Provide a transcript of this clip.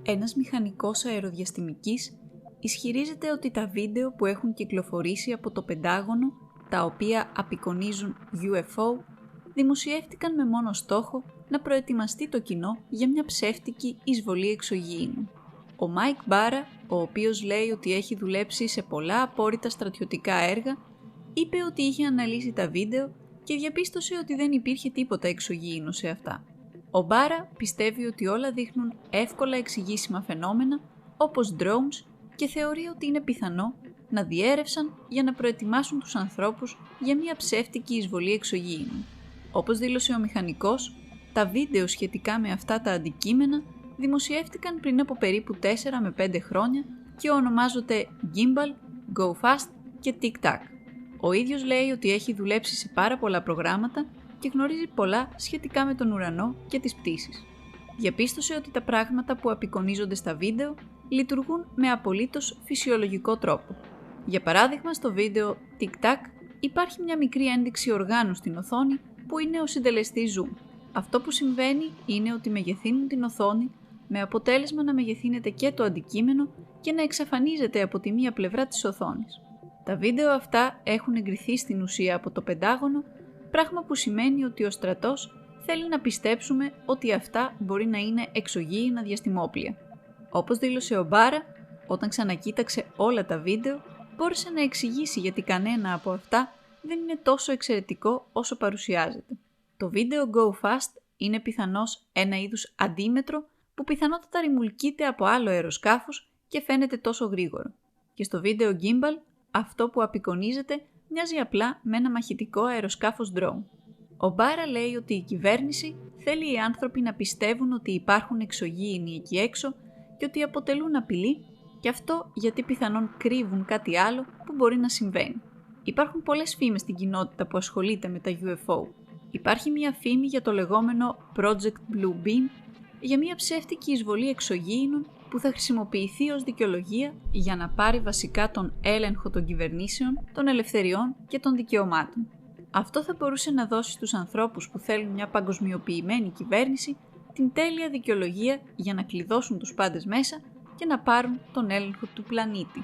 Ένας μηχανικός αεροδιαστημικής ισχυρίζεται ότι τα βίντεο που έχουν κυκλοφορήσει από το Πεντάγωνο, τα οποία απεικονίζουν UFO, δημοσιεύτηκαν με μόνο στόχο να προετοιμαστεί το κοινό για μια ψεύτικη εισβολή εξωγήινου. Ο Μάικ Μπάρα, ο οποίος λέει ότι έχει δουλέψει σε πολλά απόρριτα στρατιωτικά έργα, είπε ότι είχε αναλύσει τα βίντεο και διαπίστωσε ότι δεν υπήρχε τίποτα εξωγήινο σε αυτά. Ο Μπάρα πιστεύει ότι όλα δείχνουν εύκολα εξηγήσιμα φαινόμενα όπως drones και θεωρεί ότι είναι πιθανό να διέρευσαν για να προετοιμάσουν τους ανθρώπους για μια ψεύτικη εισβολή εξωγήινου. Όπως δήλωσε ο μηχανικός, τα βίντεο σχετικά με αυτά τα αντικείμενα δημοσιεύτηκαν πριν από περίπου 4 με 5 χρόνια και ονομάζονται Gimbal, Go Fast και Tic Tac. Ο ίδιος λέει ότι έχει δουλέψει σε πάρα πολλά προγράμματα και γνωρίζει πολλά σχετικά με τον ουρανό και τις πτήσεις. Διαπίστωσε ότι τα πράγματα που απεικονίζονται στα βίντεο λειτουργούν με απολύτως φυσιολογικό τρόπο. Για παράδειγμα, στο βίντεο Tic Tac υπάρχει μια μικρή ένδειξη οργάνου στην οθόνη που είναι ο συντελεστής zoom. Αυτό που συμβαίνει είναι ότι μεγεθύνουν την οθόνη με αποτέλεσμα να μεγεθύνεται και το αντικείμενο και να εξαφανίζεται από τη μία πλευρά της οθόνης. Τα βίντεο αυτά έχουν εγκριθεί στην ουσία από το Πεντάγωνο, πράγμα που σημαίνει ότι ο στρατός θέλει να πιστέψουμε ότι αυτά μπορεί να είναι εξωγήινα διαστημόπλια. Όπως δήλωσε ο Μπάρα, όταν ξανακοίταξε όλα τα βίντεο, μπόρεσε να εξηγήσει γιατί κανένα από αυτά δεν είναι τόσο εξαιρετικό όσο παρουσιάζεται. Το βίντεο Go Fast είναι πιθανώς ένα είδους αντίμετρο που πιθανότατα ρημουλκείται από άλλο αεροσκάφος και φαίνεται τόσο γρήγορο. Και στο βίντεο Gimbal, αυτό που απεικονίζεται μοιάζει απλά με ένα μαχητικό αεροσκάφος drone. Ο Μπάρα λέει ότι η κυβέρνηση θέλει οι άνθρωποι να πιστεύουν ότι υπάρχουν εξωγήινοι εκεί έξω και ότι αποτελούν απειλή, και αυτό γιατί πιθανόν κρύβουν κάτι άλλο που μπορεί να συμβαίνει. Υπάρχουν πολλές φήμες στην κοινότητα που ασχολείται με τα UFO. Υπάρχει μια φήμη για το λεγόμενο Project Blue Beam, για μια ψεύτικη εισβολή εξωγήινων που θα χρησιμοποιηθεί ως δικαιολογία για να πάρει βασικά τον έλεγχο των κυβερνήσεων, των ελευθεριών και των δικαιωμάτων. Αυτό θα μπορούσε να δώσει στους ανθρώπους που θέλουν μια παγκοσμιοποιημένη κυβέρνηση την τέλεια δικαιολογία για να κλειδώσουν τους πάντες μέσα και να πάρουν τον έλεγχο του πλανήτη.